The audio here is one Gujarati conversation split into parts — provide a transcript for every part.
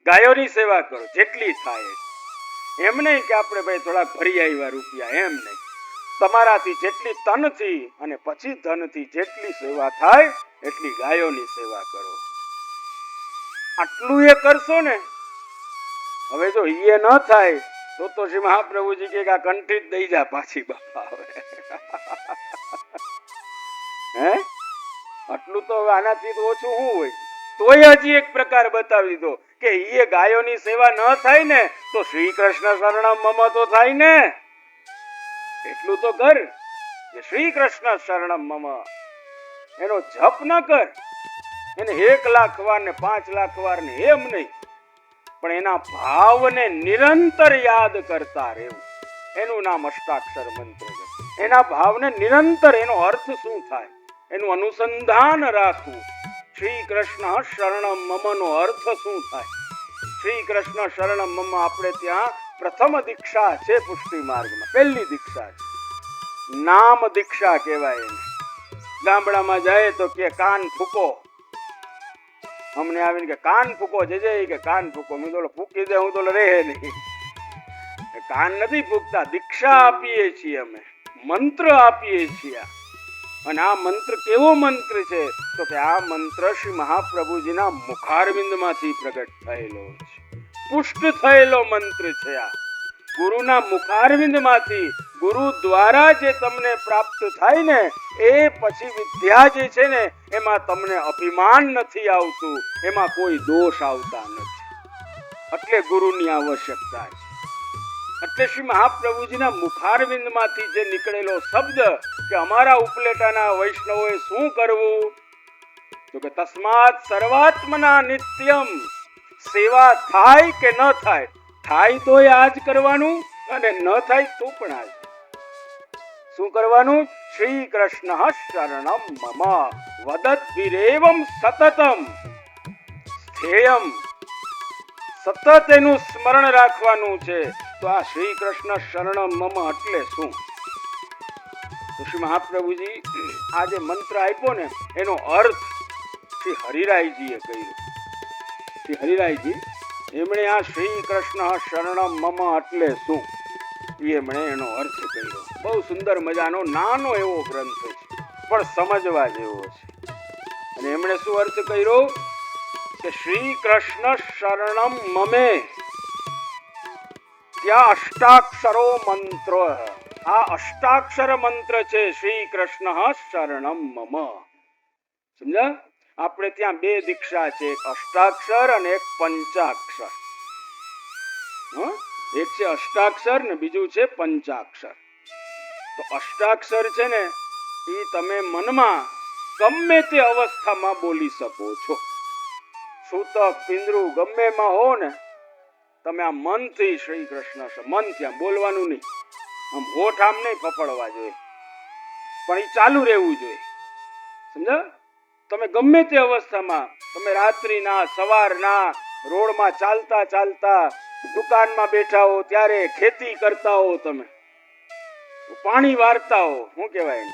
ગાયોની સેવા કરો જેટલી થાય. એમ નહીં કે આપણે ભાઈ થોડાક ભરી આવ્યા રૂપિયા, એમ નહીં. તમારાથી જેટલી તનથી અને પછી ધનથી જેટલી સેવા થાય એટલી ગાયોની સેવા કરો. આટલું એ કરશો ને. હવે જો એ ન થાય તો શ્રી મહાપ્રભુજી કે આ કંઠી જ દઈ જા પાછી બાપા. હવે હે આટલું તો આનાથી તો ઓછું શું હોય? તોય હજી એક પ્રકાર બતાવી દો કે એ ગાયોની સેવા ન થાય ને તો શ્રી કૃષ્ણ શરણમ મમ તો થાય ને. એટલું તો કર કે શ્રી કૃષ્ણ શરણમ મમ. એનો જપ ન કર, એને 1,00,000 વાર ને 5,00,000 વાર ને એમ નહીં, પણ એના ભાવને નિરંતર યાદ કરતા રહેવું. એનું નામ અષ્ટાક્ષર મંત્ર છે. એના ભાવને નિરંતર, એનો અર્થ શું થાય એનું અનુસંધાન રાખવું. શ્રી કૃષ્ણ શરણમ મમ નો અર્થ શું થાય? શ્રી કૃષ્ણ શરણમ મમ આપણે ત્યાં પ્રથમ દીક્ષા છે પુષ્ટિ માર્ગમાં, પહેલી દીક્ષા છે. નામ દીક્ષા કહેવાય એને. ગામડામાં જાય તો કે કાન ફૂકો. અમને આવીને કે કાન ફૂકો જજે, કે કાન ફૂકો. હું તો ફૂકી દે, હું તો રહે નહીં. કાન નથી ફૂકતા, દીક્ષા આપીએ છીએ અમે, મંત્ર આપીએ છીએ. અને આ મંત્ર કેવો મંત્ર છે તો કે આ મંત્ર શ્રી મહાપ્રભુજીના મુખારવિંદમાંથી પ્રગટ થયેલો છે, પુષ્ટ થયેલો મંત્ર છે. આ ગુરુના મુખારવિંદમાંથી, ગુરુ દ્વારા જે તમને પ્રાપ્ત થાય ને એ પછી વિદ્યા જે છે ને એમાં તમને અભિમાન નથી આવતું, એમાં કોઈ દોષ આવતા નથી. એટલે ગુરુની આવશ્યકતા છે. એટલે શ્રી મહાપ્રભુજીના મુખારવિંદમાંથી જે નીકળેલો શબ્દ કે અમારા ઉપલેટાના વૈષ્ણવોએ શું કરવું તો કે તસ્માત સર્વાત્મના નિત્યમ. સેવા થાય કે ન થાય, થાય તો આ જ કરવાનું અને ન થાય તો પણ આ જ. શું કરવાનું? શ્રી કૃષ્ણ શરણમ મમ વદદ્ભિરેવમ સતતમ સ્થેયમ. સતત એનું સ્મરણ રાખવાનું છે. તો આ શ્રી કૃષ્ણ શરણમ મમ એટલે શું? તો શ્રી મહાપ્રભુજી આ જે મંત્ર આપ્યો ને એનો અર્થ શ્રી હરિરાયજીએ કહ્યું. શ્રી હરિરાયજી એમણે આ શ્રી કૃષ્ણ શરણમ મમ એટલે શું એમણે એનો અર્થ કર્યો. બહુ સુંદર મજાનો નાનો એવો ગ્રંથ છે, પણ સમજવા જેવો છે. અને એમણે શું અર્થ કર્યો કે શ્રી કૃષ્ણ શરણમ મમે, ત્યાં અષ્ટાક્ષરો મંત્ર. આ અષ્ટાક્ષર મંત્ર છે શ્રી કૃષ્ણ શરણમ મમ. સમજા? આપણે ત્યાં 2 દીક્ષા છે, એક અષ્ટાક્ષર અને એક પંચાક્ષર. એક છે અષ્ટાક્ષર ને બીજું છે પંચાક્ષર. તો અષ્ટાક્ષર છે ને એ તમે મનમાં ગમે તે અવસ્થામાં બોલી શકો છો. સૂતક પિંદરું ગમે માં હો ને, તમે આ મનથી શ્રી કૃષ્ણ, મન ત્યાં બોલવાનું નહીં, આમ હોઠ આમ નહીં પકડવા જોઈએ, પણ એ ચાલુ રહેવું જોઈએ. સમજા? તમે ગમે તે અવસ્થામાં, તમે રાત્રિના, સવારના, રોડમાં ચાલતા ચાલતા, દુકાનમાં બેઠા હો ત્યારે, ખેતી કરતા હો, તમે પાણી વારતા હો, શું કહેવાય,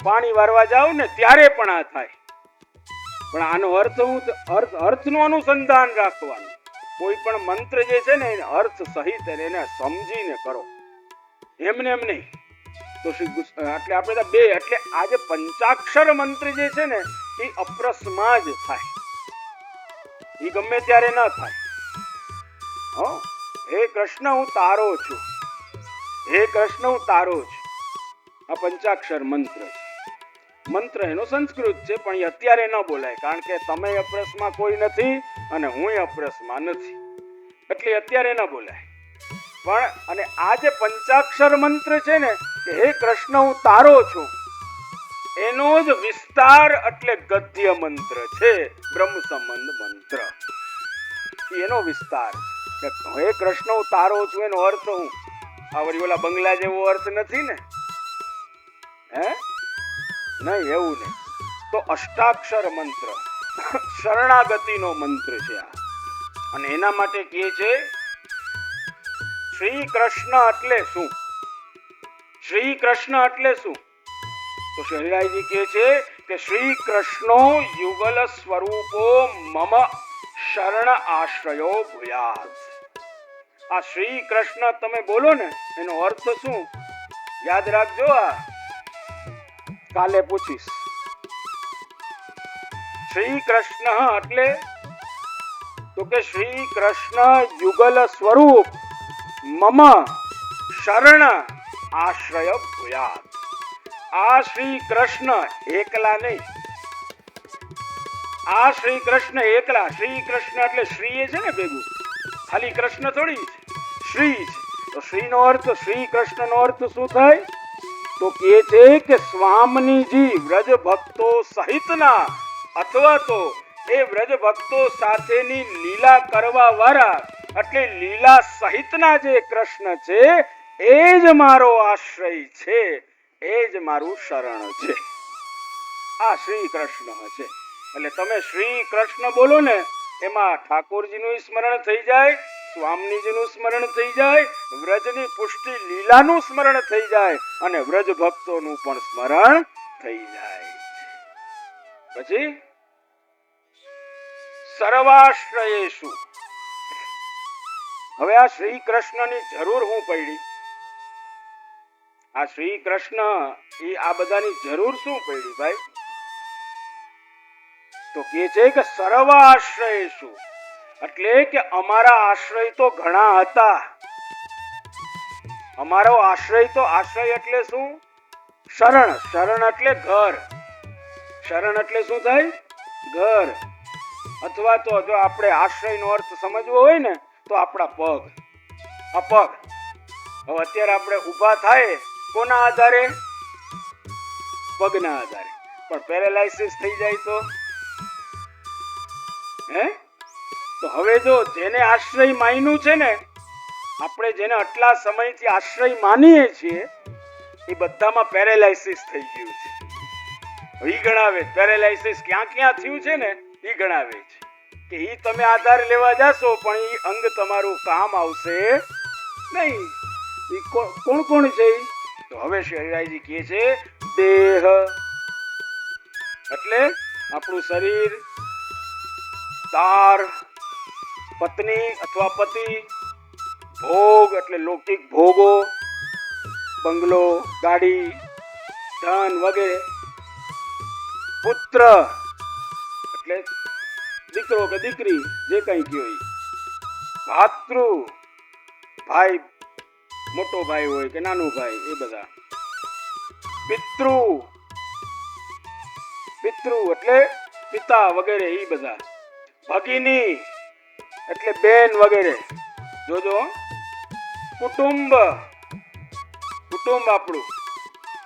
પાણી વારવા જાઓ ને ત્યારે પણ આ થાય. પણ આનો અર્થનું અનુસંધાન રાખવાનું. કોઈ પણ મંત્ર જે છે ને એને અર્થ સહિત એને સમજીને કરો, એમને એમ નહીં. તો એટલે આપણે 2 એટલે આ જે પંચાક્ષર મંત્ર જે છે ને એ અપ્રસમાં જ થાય, એ ગમે ત્યારે ન થાય. હે કૃષ્ણ હું તારો છું, હે કૃષ્ણ હું તારો છું. આ પંચાક્ષર મંત્ર છે. મંત્ર એનો સંસ્કૃત છે, પણ એ અત્યારે ન બોલાય, કારણ કે તમે અપ્રસમાં કોઈ નથી અને હું અપ્રસમાં નથી, એટલે અત્યારે ન બોલાય. પણ અને આ જે પંચાક્ષર મંત્ર છે ને કે હે કૃષ્ણ હું તારો છું, એનો જ વિસ્તાર એટલે ગદ્ય મંત્ર છે, બ્રહ્મ સંબંધ મંત્ર. એનો વિસ્તાર કે હે કૃષ્ણ હું તારો છું એનો અર્થ હું આ વળી ઓલા બંગલા જેવો અર્થ નથી ને, હે નહીં, એવું નહીં. તો અષ્ટાક્ષર મંત્ર શરણાગતિનો મંત્ર છે આ. અને એના માટે કહે છે શ્રી કૃષ્ણ એટલે શું? શ્રી કૃષ્ણ એટલે શું? તો શરીરાયજી કહે છે કે શ્રી કૃષ્ણો યુગલ સ્વરૂપો મમ શરણ આશ્રયો ભૂયાત. આ શ્રી કૃષ્ણ તમે બોલો ને એનો અર્થ શું યાદ રાખજો. આ કાલે પૂછીશ. શ્રી કૃષ્ણ એટલે તો કે શ્રી કૃષ્ણ યુગલ સ્વરૂપ મમ શરણ આશ્રય ભૂયાત. આ શ્રી કૃષ્ણ એકલા નહીં. આ શ્રી કૃષ્ણ એકલા. શ્રી કૃષ્ણ એટલે શ્રી છે ને ભેગું, ખાલી કૃષ્ણ થોડી શ્રી છે. તો શ્રી નો અર્થ, શ્રી કૃષ્ણ નો અર્થ શું થાય? તો કે છે કે સ્વામીજી વ્રજ ભક્તો સહિતના અથવા તો એ વ્રજ ભક્તો સાથેની લીલા કરવા વાળા એટલે લીલા સહિતના જે કૃષ્ણ છે એ જ મારો આશ્રય છે, એ જ મારું શરણ છે. આ શ્રી કૃષ્ણ છે. એટલે તમે શ્રી કૃષ્ણ બોલો ને એમાં ઠાકોરજીનું સ્મરણ થઈ જાય, સ્વામીજીનું સ્મરણ થઈ જાય, વ્રજની પુષ્ટિ લીલાનું સ્મરણ થઈ જાય અને વ્રજ ભક્તોનું પણ સ્મરણ થઈ જાય. પછી સર્વાશ્રયેષુ. હવે આ શ્રી કૃષ્ણની જરૂર હું પડી? આ શ્રી કૃષ્ણ એ આ બધાની જરૂર શું પડી ભાઈ? તો કે છે કે સર્વાશ્રયેષુ એટલે કે અમારા આશ્રય તો ઘણા હતા. અમારો આશ્રય તો, આશ્રય એટલે શું? શરણ. શરણ એટલે ઘર. શરણ એટલે શું થાય? ઘર. અથવા તો જો આપણે આશ્રય નો અર્થ સમજવો હોય ને તો આપણા પગ. આ પગ હવે અત્યારે આપણે ઊભા થાય કોના આધારે? પગના આધારે. પણ પેરેલાઇસિસ થઈ જાય તો તો હવે જો જેને આશ્રય માન્યું છે ને, આપણે જેને આટલા સમયથી આશ્રય માનીએ છીએ એ બધામાં પેરેલાઇસિસ થઈ ગયું છે. એ ગણાવે પેરેલાઇસિસ ક્યાં ક્યાં થયું છે ને એ ગણાવે છે કે એ તમે આધાર લેવા જાશો પણ એ અંગ તમારું કામ આવશે નહીં. કોણ કોણ છે? તો હવે શરીરાજી કહે છે દેહ એટલે આપણું શરીર, તાર પત્ની અથવા પતિ, ભોગ એટલે લૌકિક ભોગો, બંગલો, ગાડી, ધન વગેરે, પુત્ર એટલે દીકરો કે દીકરી જે કઈ કયો, ભાતૃ ભાઈ, મોટો ભાઈ હોય કે નાનો ભાઈ, એ બધા, પિતૃ પિતૃ એટલે પિતા વગેરે એ બધા, ભગિની એટલે બેન વગેરે. જોજો કુટુંબ, કુટુંબ આપણું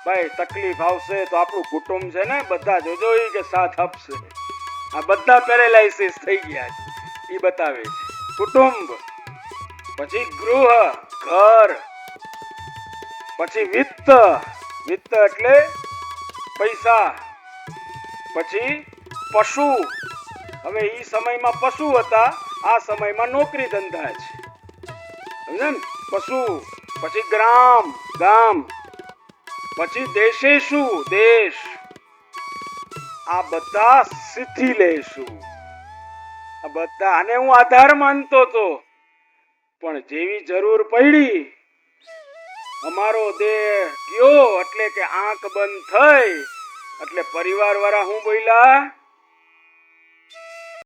ભાઈ તકલીફ આવશે તો આપણું કુટુંબ છે ને બધા જોજો ઈ કે સાથ આપશે. આ બધા પેરેલાઇસિસ થઈ ગયા છે એ બતાવે છે. કુટુંબ, પછી ગૃહ ઘર, પછી વિત્ત, વિત્ત એટલે પૈસા, પછી પશુ. હવે ઈ સમયમાં પશુ હતા, આ સમયમાં નોકરી ધંધા છે, સમજે ને? પશુ. પછી ગ્રામ ગામ, પછી દેશેશુ દેશ. આ બધા શિથિલેશુ. આ બધા આને હું આધાર માનતો તો, પણ જેવી જરૂર પડી અમારો દેહ ગયો એટલે કે આંખ બંધ થઈ એટલે પરિવાર વાળા હું બોલ્યા